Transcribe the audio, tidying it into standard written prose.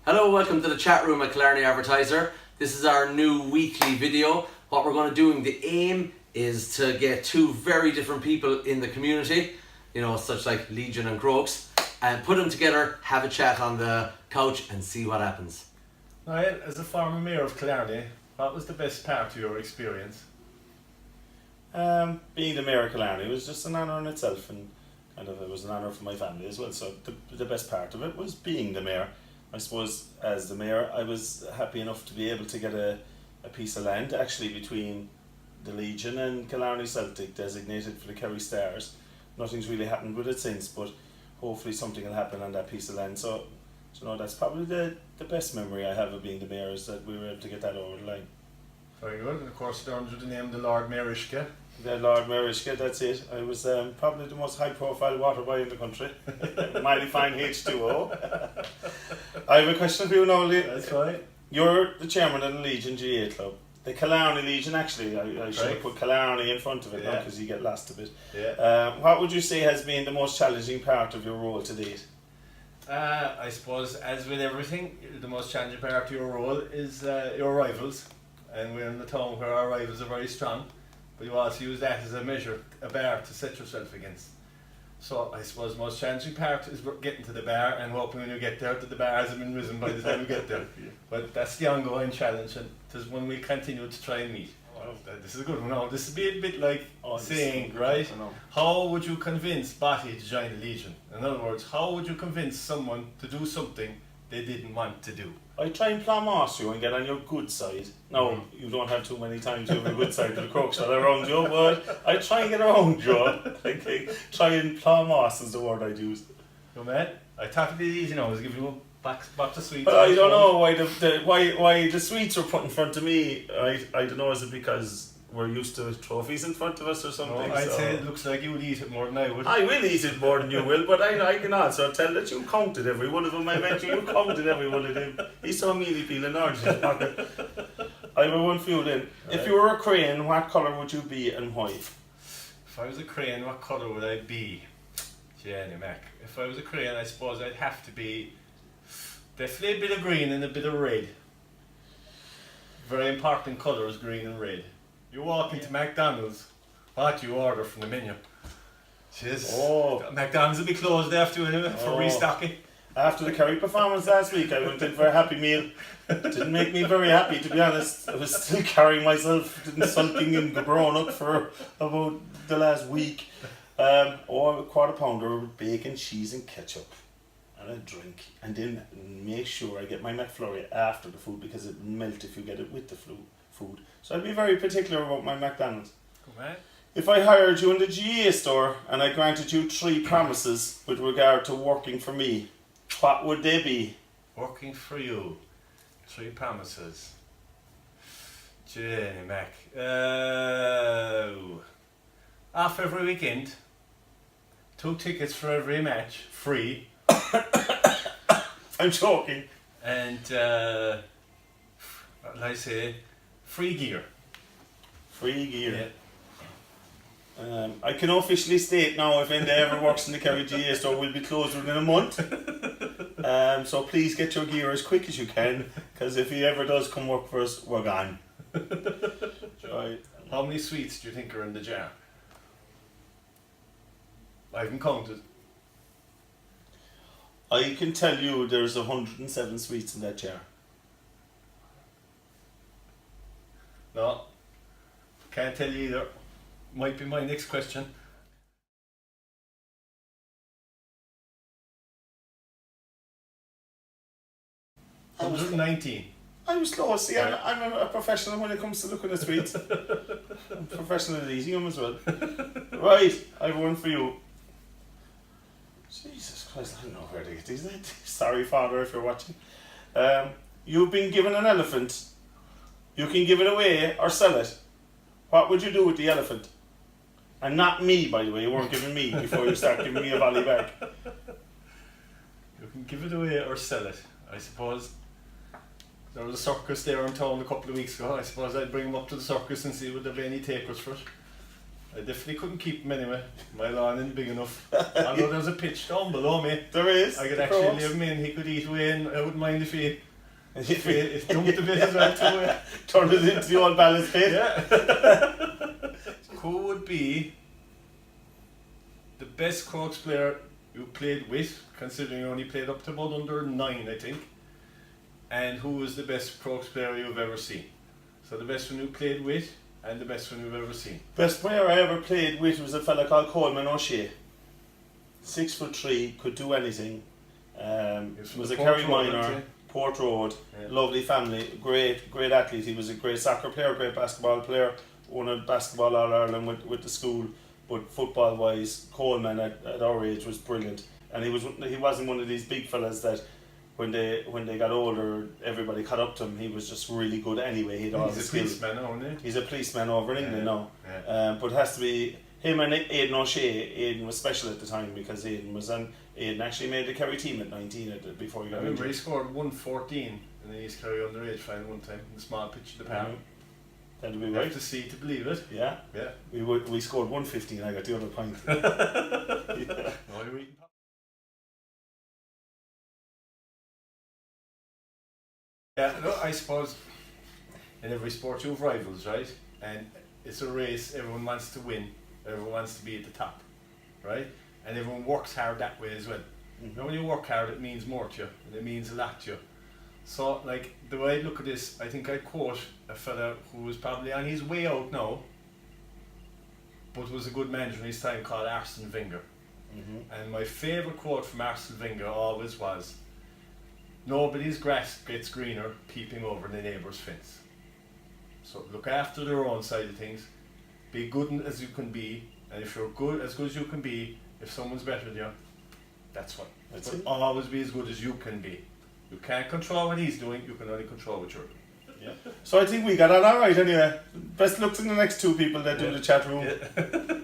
Hello, welcome to the chat room at Killarney Advertiser. This is our new weekly video. What we're going to do, the aim is to get two very different people in the community, such like Legion and Crokes, and put them together, have a chat on the couch and see what happens. Niall, as a former mayor of Killarney, what was the best part of your experience? Being the mayor of Killarney was just an honour in itself, and it was an honour for my family as well. So the best part of it was being the mayor. I suppose as the mayor I was happy enough to be able to get a piece of land actually between the Legion and Killarney Celtic, designated for the Kerry Stars. Nothing's really happened with it since, but hopefully something will happen on that piece of land. So that's probably the best memory I have of being the mayor, is that we were able to get that over the line. Very good, and of course they're under the name the Lord Mayorishke. The Lord Mayorishke, that's it. I was probably the most high profile water boy in the country. Mighty fine H2O. I have a question for you now, Lee. That's right. You're the chairman of the Legion GA club. The Killarney Legion, actually, I should have put Killarney in front of it now because you get lost a bit. Yeah. What would you say has been the most challenging part of your role to date? I suppose, as with everything, the most challenging part of your role is your rivals. And we're in the town where our rivals are very strong, but you also use that as a measure, a bar to set yourself against. So I suppose the most challenging part is getting to the bar and hoping when you get there that the bar hasn't been risen by the time you get there. But that's the ongoing challenge, and it is when we continue to try and meet. This is a good one. Now, this would be a bit like saying, right, how would you convince Batty to join the Legion? In other words, how would you convince someone to do something they didn't want to do? I try and plumb-ask you and get on your good side. No, you don't have too many times you have a good side to the Crokes that are around you, but I try and get around you. Try and plumb-ask is the word I'd use. Go man, I thought it'd be easy now. I was giving you a box of sweets. But I don't know why the sweets were put in front of me. I don't know, is it because we're used to trophies in front of us or something? No, I'd say it looks like you would eat it more than I would. I will eat it more than you will, but I can also tell that you counted every one of them. I bet you counted every one of them. He saw me peeling orange in his pocket. I have one for you then. Right. If you were a crane, what colour would you be and why? If I was a crane, what colour would I be? Jenny Mac. If I was a crane, I suppose I'd have to be definitely a bit of green and a bit of red. Very important colours, green and red. You walk into McDonald's, what do you order from the menu? Jeez. McDonald's will be closed after anyway for restocking. After the Kerry performance last week, I went in for a Happy Meal. It didn't make me very happy, to be honest. I was still carrying myself, insulting and grown up for about the last week. A quarter pounder with bacon, cheese and ketchup and a drink. And then make sure I get my McFlurry after the food, because it will melt if you get it with the food. So I'd be very particular about my McDonald's. Right. If I hired you in the GA store and I granted you 3 promises with regard to working for me, what would they be? Working for you, 3 promises. Jenny Mac. Off every weekend, 2 tickets for every match, free. I'm joking. And what did I say? Free gear. Free gear. Yeah. I can officially state now, if Enda ever works in the Kerry GA store, we'll be closed within a month. So please get your gear as quick as you can, because if he ever does come work for us, we're gone. Right. How many sweets do you think are in the jar? I haven't counted. I can tell you there's 107 sweets in that jar. No, can't tell you either. Might be my next question. 119. I was close. See, I'm a professional when it comes to looking at sweets. I'm a professional at eating them as well. Right, I have one for you. Jesus Christ, I don't know where to get these. Sorry, Father, if you're watching. You've been given an elephant. You can give it away or sell it. What would you do with the elephant? And not me, by the way. You weren't giving me before you start giving me a volley back. You can give it away or sell it. I suppose there was a circus there in town a couple of weeks ago. I suppose I'd bring them up to the circus and see would there be any takers for it. I definitely couldn't keep him anyway. My lawn isn't big enough. Although there's a pitch down below me. There is. I could the actually Crokes. leave him in. He could eat away, and I wouldn't mind if he jumped a bit as well too. Turned it into the old ballast pit. Yeah. Who would be the best Crokes player you played with, considering you only played up to about under 9, I think? And who was the best Crokes player you've ever seen? So the best one you played with, and the best one you've ever seen. Best player I ever played with was a fella called Coleman O'Shea. 6'3", could do anything. Was a Kerry minor, Port Road, Yeah. lovely family, great athlete. He was a great soccer player, great basketball player, won a basketball All Ireland with the school. But football wise, Coleman at our age was brilliant. And he wasn't one of these big fellas that when they got older, everybody caught up to him. He was just really good anyway. He's a policeman, isn't he? He's a policeman over in England now. Yeah. But it has to be him and Aidan O'Shea. Aidan was special at the time because Aidan actually made the Kerry team at 19 before he I got remember injured. he scored 114 in the East Kerry underage final one time in the small pitch of the park. That'd be You right. have to see to believe it. Yeah. Yeah. We scored 115. I got the other point. Yeah. No, you're eating. Yeah, no, I suppose in every sport you have rivals, right? And it's a race, everyone wants to win, everyone wants to be at the top, right? And everyone works hard that way as well. Mhm. Now when you work hard, it means more to you, and it means a lot to you. So, like, the way I look at this, I think I'd quote a fella who was probably on his way out now, but was a good manager in his time, called Arsene Wenger. And my favourite quote from Arsene Wenger always was, "Nobody's grass gets greener peeping over the neighbour's fence." So look after their own side of things, be good as you can be, and if you're as good as you can be, if someone's better than you, that's fine. That's But it. always be as good as you can be. You can't control what he's doing, you can only control what you're doing. So I think we got on alright anyway. Best luck to the next two people that do Yeah. the chat room. Yeah.